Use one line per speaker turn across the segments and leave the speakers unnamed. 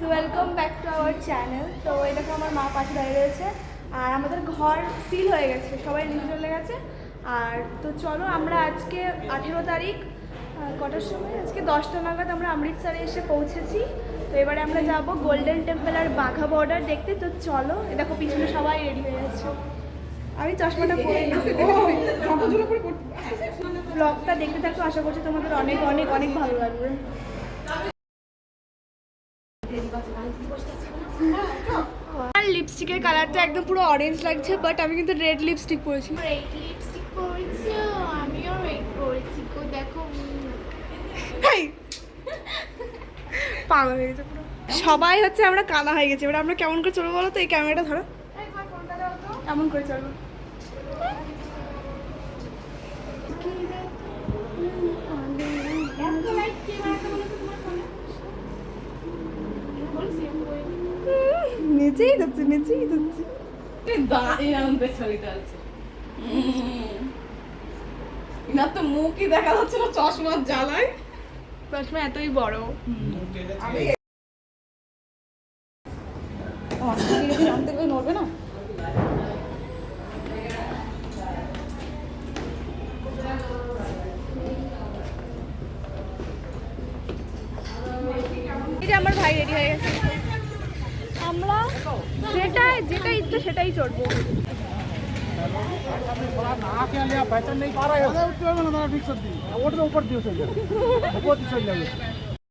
Welcome back to our channel. তো এই দেখো আমার মা পাশে দাঁড়িয়ে রয়েছে আর আমাদের ঘর সিল হয়ে গেছে, সবাই নিচে চলে গেছে। আর তো চলো আমরা আজকে 18 তারিখ কটার সময়, আজকে 10টা নাগাদ আমরা অমৃতসরে এসে পৌঁছেছি। তো এবারে আমরা যাব গোল্ডেন টেম্পল আর বাঘা বর্ডার দেখতে। তো চলো, এ দেখো পিছনে সবাই রেডি হয়ে গেছে। আমি চশমাটা পরে ব্লগটা দেখতে থাকো, আশা করছি তোমাদের অনেক অনেক অনেক ভালো লাগবে। আর লিপস্টিকের কালারটা একদম পুরো অরেঞ্জ লাগছে, বাট আমি কিন্তু রেড লিপস্টিক পরেছি।
রেড লিপস্টিক পরেছি, আমিও রেড পরেছি। কো দেখো,
পাগল হয়ে গেছে পুরো। সবাই হচ্ছে আমরা কানা হয়ে গেছি। এবার আমরা কেমন করে চলবো বলো তো? এই ক্যামেরাটা ধরো, কেমন করে চলবো? নিচেই যাচ্ছে, নিচেই যাচ্ছে।
তো মুখই দেখা যাচ্ছে না চশমার জ্বালায়।
চশমা এতই বড়।
জানতে করে নড়বে না।
এই যে আমার ভাই রেডি হয়ে গেছে, আমরা যেটা ইচ্ছে সেটাই চড়বো।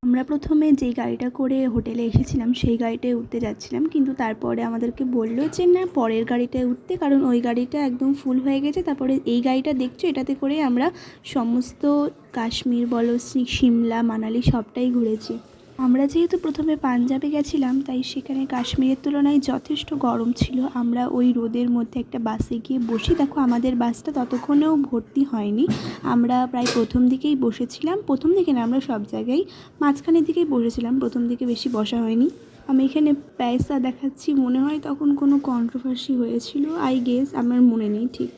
আমরা প্রথমে যে গাড়িটা করে হোটেলে এসেছিলাম সেই গাড়িটায় উঠতে যাচ্ছিলাম, কিন্তু তারপরে আমাদেরকে বললো যে না, পরের গাড়িটায় উঠতে, কারণ ওই গাড়িটা একদম ফুল হয়ে গেছে। তারপরে এই গাড়িটা দেখছো, এটাতে করে আমরা সমস্ত কাশ্মীর বলো, সিমলা, মানালি সবটাই ঘুরেছি। আমরা যেহেতু প্রথমে পাঞ্জাবে গেছিলাম, তাই সেখানে কাশ্মীরের তুলনায় যথেষ্ট গরম ছিল। আমরা ওই রোদের মধ্যে একটা বাসে গিয়ে বসি। দেখো আমাদের বাসটা ততক্ষণেও ভর্তি হয়নি, আমরা প্রায় প্রথম দিকেই বসেছিলাম। প্রথম দিকে না, আমরা সব জায়গায় মাঝখানের দিকেই বসেছিলাম, প্রথম দিকে বেশি বসা হয়নি। আমি এখানে পয়সা দেখাচ্ছি, মনে হয় তখন কোনো কন্ট্রোভার্সি হয়েছিল, আই গেস, আমার মনে নেই ঠিক।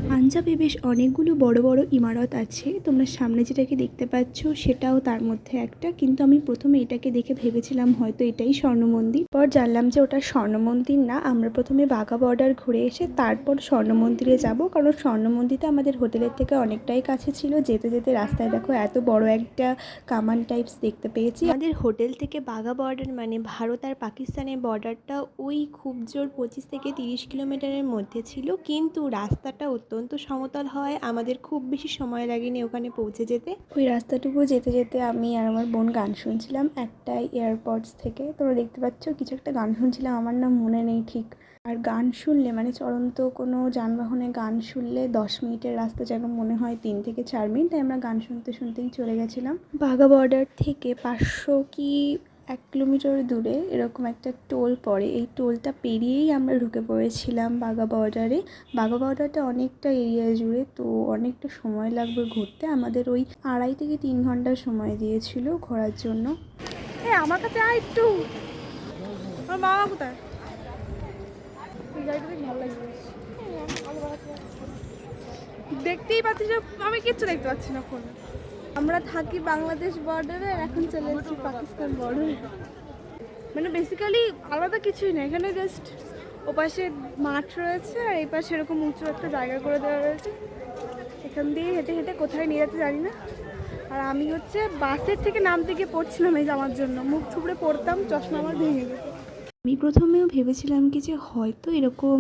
পাঞ্জাবে বেশ অনেকগুলো বড় বড় ইমারত আছে, তোমরা সামনে যেটাকে দেখতে পাচ্ছ সেটাও তার মধ্যে একটা। কিন্তু আমি প্রথমে এটাকে দেখে ভেবেছিলাম হয়তো এটাই স্বর্ণ মন্দির, পর জানলাম যে ওটা স্বর্ণ মন্দির না। আমরা প্রথমে বাঘা বর্ডার ঘুরে এসে তারপর স্বর্ণ মন্দিরে যাব, কারণ স্বর্ণ মন্দিরটা আমাদের হোটেলের থেকে অনেকটাই কাছে ছিল। যেতে যেতে রাস্তায় দেখো এত বড় একটা কামান টাইপস দেখতে পেয়েছি। আমাদের হোটেল থেকে বাঘা বর্ডার মানে ভারত আর পাকিস্তানের বর্ডারটা ওই খুব জোর 25 থেকে 30 কিলোমিটারের মধ্যে ছিল, কিন্তু রাস্তাটা অত্যন্ত সমতল হয়, আমাদের খুব বেশি সময় লাগেনি ওখানে পৌঁছে যেতে। ওই রাস্তাটুকু যেতে যেতে আমি আর আমার বোন গান শুনছিলাম একটা এয়ারপডস থেকে। তোমরা দেখতে পাচ্ছ কিছু একটা গান শুনছিলাম, আমার নাম মনে নেই ঠিক। আর গান শুনলে মানে চলন্ত কোনো যানবাহনে গান শুনলে 10 মিনিটের রাস্তা যেন মনে হয় 3 থেকে 4 মিনিট। তাই আমরা গান শুনতে শুনতেই চলে গেছিলাম। বাঘা বর্ডার থেকে 500 কি 1 কিলোমিটার দূরে এরকম একটা টোল পড়ে, এই টোলটা পেরিয়েই আমরা ঢুকে পড়েছিলাম বাঘা বর্ডারে। বাঘা বর্ডারটা অনেকটা এরিয়া জুড়ে, তো অনেকটা সময় লাগবে ঘুরতে। আমাদের ওই 2.5 থেকে 3 ঘন্টা সময় দিয়েছিল ঘোরার জন্য।
হ্যাঁ, আমার কাছে আয় একটু। আমার মামা কোথায়? এই গাড়িটা বেশ ভালো লাগছে। দেখতেই পাচ্ছি যে আমি কিচ্ছু দেখতে পাচ্ছি না ফোনে। আমরা থাকি বাংলাদেশ বর্ডারে, আর এখন চলে এসেছি পাকিস্তান বর্ডারে। মানে বেসিক্যালি আলাদা কিছুই না, এখানে জাস্ট ওপাশে মাঠ রয়েছে আর এই পাশে এরকম উঁচু একটা জায়গা করে দেওয়া রয়েছে। এখান দিয়ে হেঁটে হেঁটে কোথায় নিয়ে যেতে জানি না। আর আমি হচ্ছে বাসের থেকে নামতে গিয়ে পড়ছিলাম এই জামার জন্য, মুখ থুবড়ে পড়তাম, চশমা আমার ভেঙে যেত।
আমি প্রথমেও ভেবেছিলাম কি যে হয়তো এরকম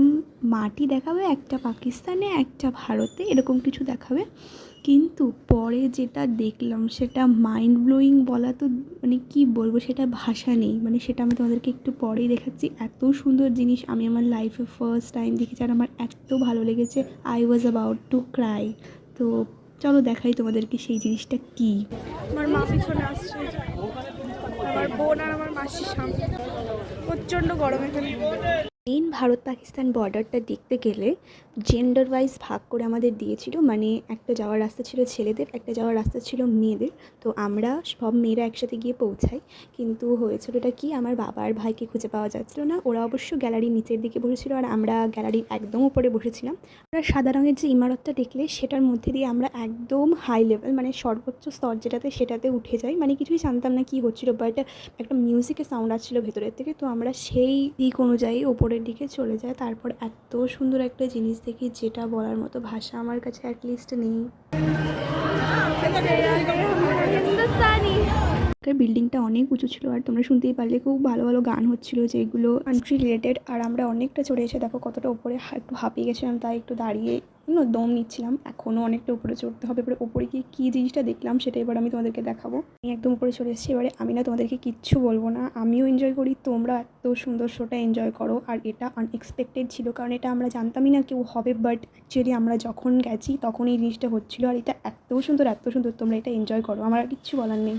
মাটি দেখাবে, একটা পাকিস্তানে একটা ভারতে এরকম কিছু দেখাবে, কিন্তু পরে যেটা দেখলাম সেটা মাইন্ড ব্লোয়িং বলা তো মানে কি বলবো, সেটা ভাষা নেই। মানে সেটা আমি তোমাদেরকে একটু পরেই দেখাচ্ছি। এত সুন্দর জিনিস আমি আমার লাইফে ফার্স্ট টাইম দেখেছি, আর আমার এত ভালো লেগেছে, I was about to cry. তো চলো দেখাই তোমাদেরকে সেই জিনিসটা কি।
আমার মা পিছনে আসছে, আমার বোন আর আমার মাসির সামনে। প্রচণ্ড গরম এখানে।
মেইন ভারত পাকিস্তান বর্ডারটা দেখতে গেলে জেন্ডার ওয়াইজ ভাগ করে আমাদের দিয়েছিল, মানে একটা যাওয়ার রাস্তা ছিল ছেলেদের, একটা যাওয়ার রাস্তা ছিল মেয়েদের। তো আমরা সব মেয়েরা একসাথে গিয়ে পৌঁছাই, কিন্তু হয়েছিলটা কি, আমার বাবা আর ভাইকে খুঁজে পাওয়া যাচ্ছিল না। ওরা অবশ্য গ্যালারির নিচের দিকে বসেছিল আর আমরা গ্যালারির একদম উপরে বসেছিলাম। আমরা সাদা রঙের যে ইমারতটা দেখলে সেটার মধ্যে দিয়ে আমরা একদম হাই লেভেল, মানে সর্বোচ্চ স্তর যেটাতে, সেটাতে উঠে যাই। মানে কিছুই জানতাম না কী হচ্ছিলো, বাট একটা মিউজিকের সাউন্ড আসছিলো ভেতরের থেকে। তো আমরা সেই দিক অনুযায়ী ওপরের দিকে চলে যাই। তারপর এত সুন্দর একটা জিনিস দেখি যেটা বলার মতো ভাষা আমার কাছে অ্যাটলিস্ট নেই।
হিন্দুস্তানি।
বিল্ডিংটা অনেক উঁচু ছিল আর তোমরা শুনতেই পারলে খুব ভালো ভালো গান হচ্ছিলো যেগুলো কান্ট্রি রিলেটেড। আর আমরা অনেকটা চড়ে এসে দেখো কতটা উপরে, একটু হাঁপিয়ে গেছিলাম, তাই একটু দাঁড়িয়ে দম নিচ্ছিলাম। এখনও অনেকটা উপরে চড়তে হবে। এবারে উপরে গিয়ে কী জিনিসটা দেখলাম সেটা এবার আমি তোমাদেরকে দেখাবো। আমি একদম উপরে চলে এসেছি। এবারে আমি না তোমাদেরকে কিচ্ছু বলবো না, আমিও এনজয় করি, তোমরা এত সুন্দর শোটা এনজয় করো। আর এটা আনএক্সপেক্টেড ছিল, কারণ এটা আমরা জানতামই না কেউ হবে, বাট অ্যাকচুয়ালি আমরা যখন গেছি তখন এই জিনিসটা হচ্ছিলো। আর এটা এত সুন্দর, এত সুন্দর, তোমরা এটা এনজয় করো, আমার আর কিচ্ছু বলার নেই।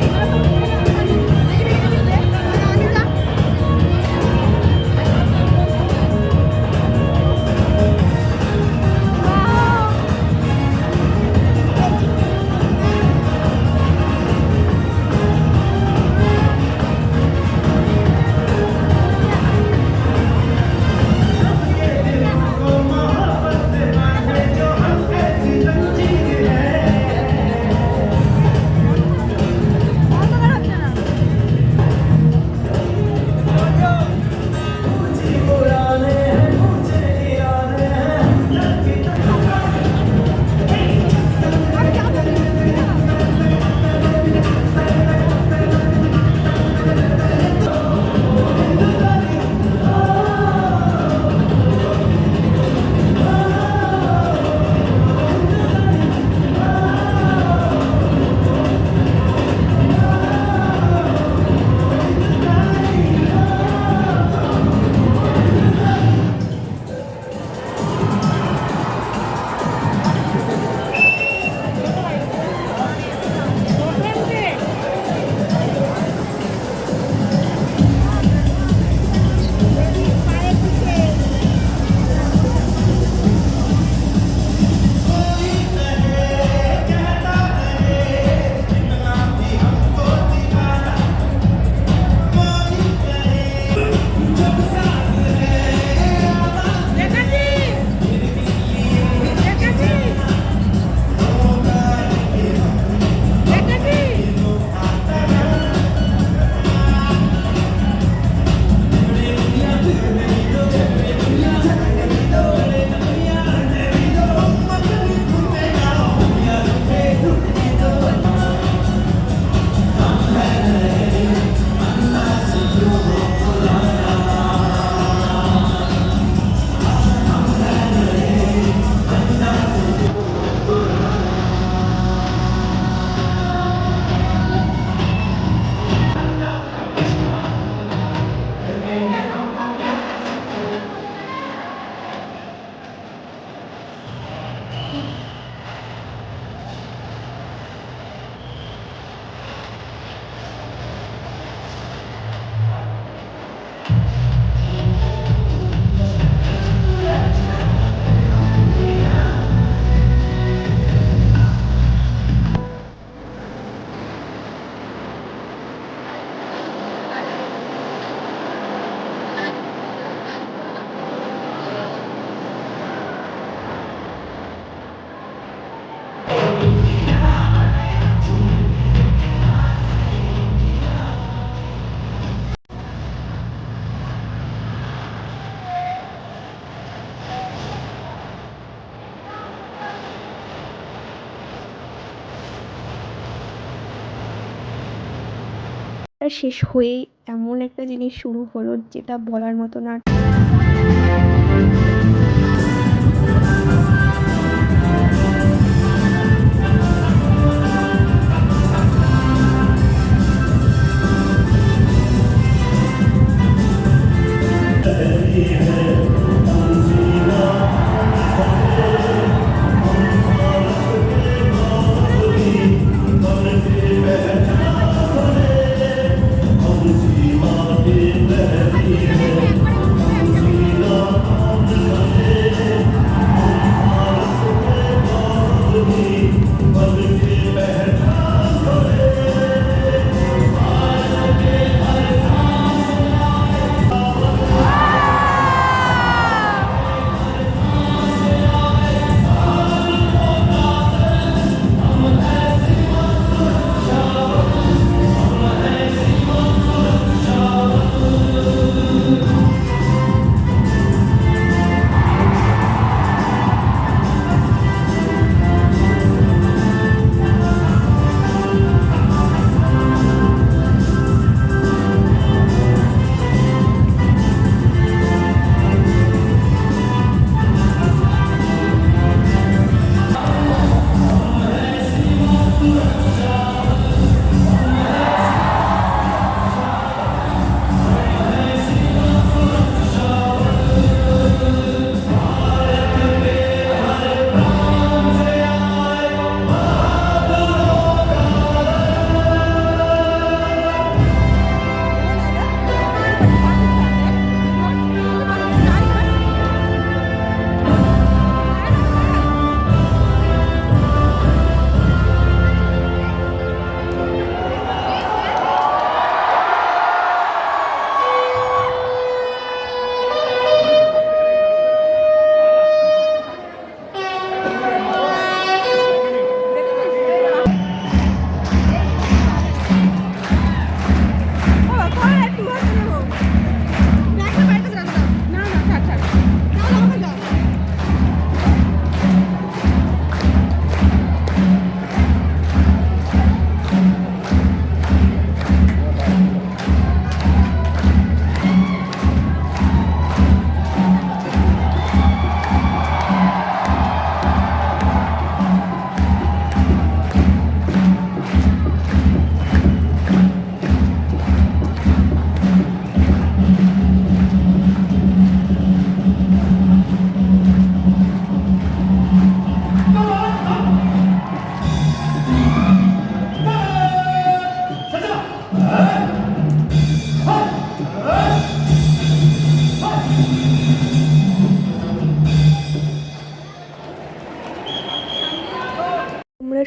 শেষ হয়েই এমন একটা জিনিস শুরু হলো যেটা বলার মতো না।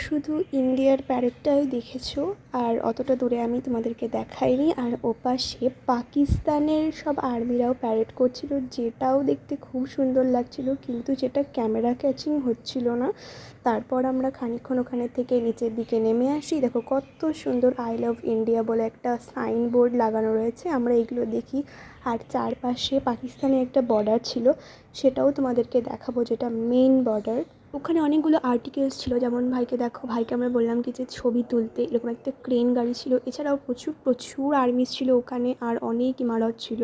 শুধু ইন্ডিয়ার প্যারেডটাই দেখেছো, আর অতটা দূরে আমি তোমাদেরকে দেখাইনি। আর ওপাশে পাকিস্তানের সব আর্মিরাও প্যারেড করছিল, যেটাও দেখতে খুব সুন্দর লাগছিল, কিন্তু যেটা ক্যামেরা ক্যাচিং হচ্ছিল না। তারপর আমরা খানিকক্ষণ ওখানে থেকে নিচের দিকে নেমে আসি। দেখো কত সুন্দর আই লাভ ইন্ডিয়া বলে একটা সাইনবোর্ড লাগানো রয়েছে, আমরা এগুলো দেখি। আর চারপাশে পাকিস্তানের একটা বর্ডার ছিল, সেটাও তোমাদেরকে দেখাবো, যেটা মেইন বর্ডার। ওখানে অনেকগুলো আর্টিকেলস ছিল, যেমন ভাইকে দেখো, ভাইকে আমরা বললাম কি যে ছবি তুলতে, এরকম একটা ক্রেন গাড়ি ছিল। এছাড়াও প্রচুর প্রচুর আর্মি ছিল ওখানে, আর অনেক ইমারত ছিল,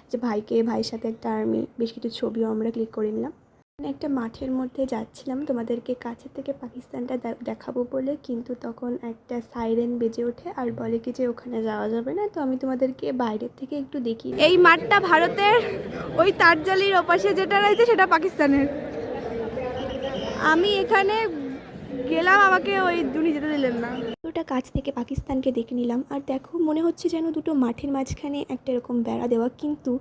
যে ভাইয়ের সাথে একটা আর্মি, বেশ কিছু ছবিও আমরা ক্লিক করে নিলাম। একটা মাঠের মধ্যে যাচ্ছিলাম তোমাদেরকে কাছে থেকে পাকিস্তানটা দেখাবো বলে, কিন্তু তখন একটা সাইরেন বেজে ওঠে আর বলে কি যে ওখানে যাওয়া যাবে না। তো আমি তোমাদেরকে বাইরের থেকে একটু দেখি।
এই মাঠটা ভারতের, ওই তারজালির ওপাশে যেটা রয়েছে সেটা পাকিস্তানের। আমি এখানে গেলাম, আমাকে ওই দুনি যেতে দিলেন না।
ওটা কাছ থেকে পাকিস্তানকে দেখে নিলাম, আর দেখো মনে হচ্ছে যেন দুটো মাঠের মাঝখানে একটা এরকম বেড়া দেওয়া, কিন্তু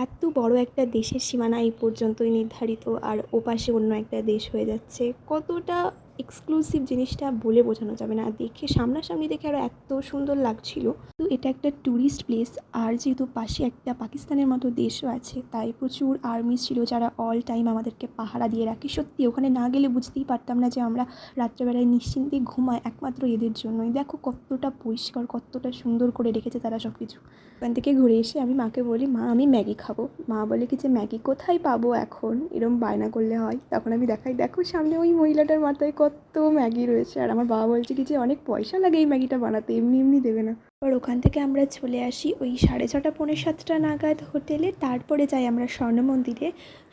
এত বড় একটা দেশের সীমানা এই পর্যন্তই নির্ধারিত, আর ওপাশে অন্য একটা দেশ হয়ে যাচ্ছে। কতটা এক্সক্লুসিভ জিনিসটা বলে বোঝানো যাবে না। দেখে সামনাসামনি দেখে আরও এত সুন্দর লাগছিল। তো এটা একটা ট্যুরিস্ট প্লেস, আর যেহেতু পাশে একটা পাকিস্তানের মতো দেশও আছে, তাই প্রচুর আর্মি ছিল যারা অল টাইম আমাদেরকে পাহারা দিয়ে রাখে। সত্যি ওখানে না গেলে বুঝতেই পারতাম না যে আমরা রাত্রেবেলায় নিশ্চিন্তে ঘুমাই একমাত্র এদের জন্যই। দেখো কতটা পরিষ্কার, কতটা সুন্দর করে রেখেছে তারা সব কিছু। ওখান থেকে ঘুরে এসে আমি মাকে বলি, মা আমি ম্যাগি খাবো। মা বলে কি যে ম্যাগি কোথায় পাবো এখন, এরম বায়না করলে হয়। তখন আমি দেখাই, দেখো সামনে ওই মহিলাটার মাথায় কত ম্যাগি রয়েছে। আর আমার বাবা বলছে কি যে অনেক পয়সা লাগে এই ম্যাগিটা বানাতে, এমনি এমনি দেবে না। আর ওখান থেকে আমরা চলে আসি ওই 6:30 পৌনে 7টা নাগাদ হোটেলে। তারপরে যাই আমরা স্বর্ণ মন্দিরে।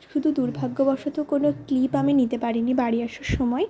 শুধু দুর্ভাগ্যবশত কোনো ক্লিপ আমি নিতে পারিনি বাড়ি আসার সময়।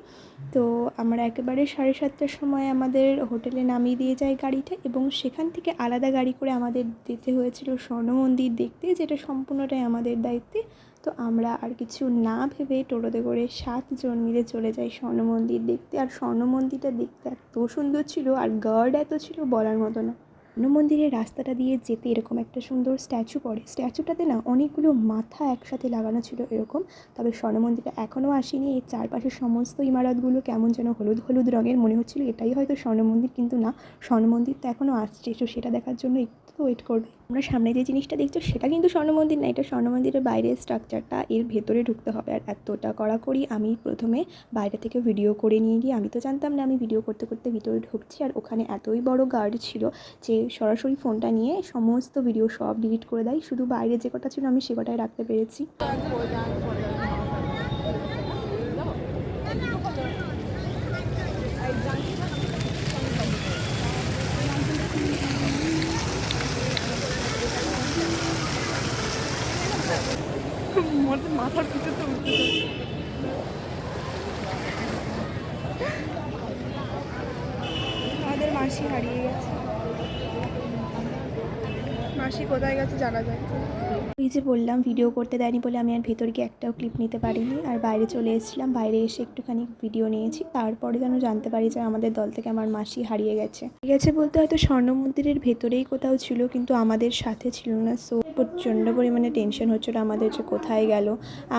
তো আমরা একেবারে 7:30টার সময় আমাদের হোটেলে নামিয়ে দিয়ে যাই গাড়িটা, এবং সেখান থেকে আলাদা গাড়ি করে আমাদের যেতে হয়েছিল স্বর্ণ মন্দির দেখতে, যেটা সম্পূর্ণটাই আমাদের দায়িত্বে। তো আমরা আর কিছু না ভেবে টোটোতে করে 7 জন মিলে চলে যাই স্বর্ণ মন্দির দেখতে। আর স্বর্ণ মন্দিরটা দেখতে এত সুন্দর ছিল, আর গার্ড এত ছিল বলার মতো না। স্বর্ণ মন্দিরের রাস্তাটা দিয়ে যেতে এরকম একটা সুন্দর স্ট্যাচু পড়ে, স্ট্যাচুটাতে না অনেকগুলো মাথা একসাথে লাগানো ছিল এরকম। তবে স্বর্ণ মন্দিরটা এখনও আসেনি। এই চারপাশের সমস্ত ইমারতগুলো কেমন যেন হলুদ হলুদ রঙের, মনে হচ্ছিল এটাই হয়তো স্বর্ণ মন্দির, কিন্তু না, স্বর্ণ মন্দির তো এখনও আসছে। তো সেটা দেখার জন্য একটু ওয়েট করবে। আমরা সামনে যে জিনিসটা দেখছো সেটা কিন্তু স্বর্ণ মন্দির না, এটা স্বর্ণ মন্দিরের বাইরের স্ট্রাকচারটা, এর ভেতরে ঢুকতে হবে। আর এতটা কড়াকড়ি, আমি প্রথমে বাইরে থেকে ভিডিও করে নিয়ে গিয়ে, আমি তো জানতাম না, আমি ভিডিও করতে করতে ভিতরে ঢুকছি, আর ওখানে এতই বড় গার্ড ছিল যে সরাসরি ফোনটা নিয়ে সমস্ত ভিডিও সব ডিলিট করে দেয়। শুধু বাইরে যে কটা ছিল আমি সে কটাই রাখতে পেরেছি।
মাথার পিছনে তো উঠতে আমাদের মাসি হারিয়ে গেছে। মাসি কোথায় গেছে জানা যায়।
ওই যে বললাম ভিডিও করতে দেয়নি বলে আমি আর ভেতর গিয়ে একটাও ক্লিপ নিতে পারিনি, আর বাইরে চলে এসেছিলাম। বাইরে এসে একটুখানি ভিডিও নিয়েছি, তারপরে যেন জানতে পারি যে আমাদের দল থেকে আমার মাসি হারিয়ে গেছে। বলতে হয়তো স্বর্ণ মন্দিরের ভেতরেই কোথাও ছিল, কিন্তু আমাদের সাথে ছিল না। সো প্রচণ্ড পরিমাণে টেনশন হচ্ছিলো আমাদের যে কোথায় গেল।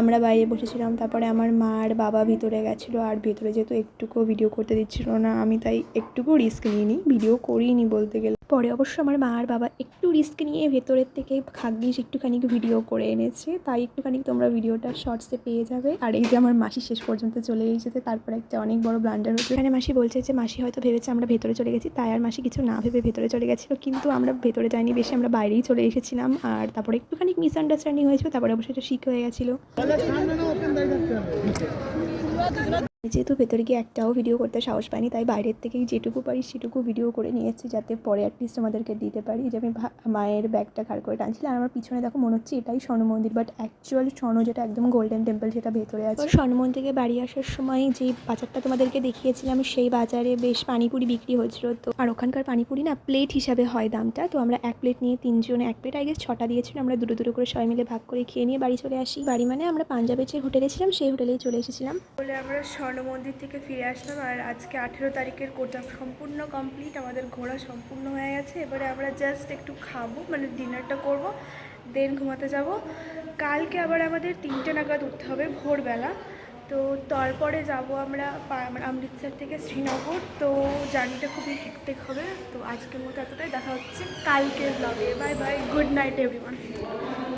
আমরা বাইরে বসেছিলাম, তারপরে আমার মা আর বাবা ভিতরে গেছিলো, আর ভেতরে যেহেতু একটুকুও ভিডিও করতে দিচ্ছিল না, আমি তাই একটুকু রিস্ক নিইনি, ভিডিও করিনি বলতে গেলে। পরে অবশ্য আমার মা আর বাবা একটু রিস্ক নিয়ে ভেতরের থেকে ভাগ্যিস একটুখানি ভিডিও করে এনেছে, তাই একটুখানি তোমরা ভিডিওটা শর্টসে পেয়ে যাবে। আর এই যে আমার মাসি শেষ পর্যন্ত চলে এসেছে, তারপরে একটা অনেক বড় ব্লান্ডার হচ্ছে। এখানে মাসি বলছে যে মাসি হয়তো ভেবেছে আমরা ভেতরে চলে গেছি, তাই আর মাসি কিছু না ভেবে ভেতরে চলে গেছিলো, কিন্তু আমরা ভেতরে যাইনি, বেশি আমরা বাইরেই চলে এসেছিলাম। আর তারপরে একটুখানি মিসআন্ডারস্ট্যান্ডিং হয়েছিল, তারপরে অবশ্যই এটা ঠিক হয়ে গেছিলো। যেহেতু ভেতরে গিয়ে একটাও ভিডিও করতে সাহস পাইনি, তাই বাইরের থেকেই যেটুকু পারি সেটুকু ভিডিও করে নিয়েছি, যাতে পরে অ্যাটলিস্ট আমাদেরকে দিতে পারি। যে আমি মায়ের ব্যাগটা ঘাড় করে টানছিলাম, আর আমার পিছনে দেখো মনে হচ্ছে এটাই স্বর্ণ মন্দির, বাট অ্যাকচুয়াল স্বর্ণ যেটা একদম গোল্ডেন টেম্পল সেটা ভেতরে আছে। স্বর্ণ মন্দির থেকে বাড়ি আসার সময় যে বাজারটা তোমাদেরকে দেখিয়েছিলাম, সেই বাজারে বেশ পানিপুরি বিক্রি হচ্ছিল। তো আর ওখানকার পানিপুরি না প্লেট হিসাবে হয় দামটা। তো আমরা এক প্লেট নিয়ে 3 জনে, এক প্লেট আই গেস 6টা দিয়েছিল, আমরা দুটো দুটো করে সবাই মিলে ভাগ করে খেয়ে নিয়ে বাড়ি চলে আসি। বাড়ি মানে আমরা পাঞ্জাবের যে হোটেলে ছিলাম সেই হোটেলেই চলে এসেছিলাম
বলে আমরা স্বর্ণ মন্দির থেকে ফিরে আসলাম। আর আজকে 18 তারিখের কোটা সম্পূর্ণ কমপ্লিট, আমাদের ঘোরা সম্পূর্ণ হয়ে গেছে। এবারে আমরা জাস্ট একটু খাবো, মানে ডিনারটা করব, দেন ঘুমাতে যাব। কালকে আবার আমাদের 3টে নাগাদ উঠতে হবে ভোরবেলা। তো তারপরে যাব আমরা অমৃতসর থেকে শ্রীনগর। তো জার্নিটা খুবই হেক্টিক হবে। তো আজকের মতো এতটাই, দেখা হচ্ছে কালকের ব্লগে। Bye bye, good night everyone.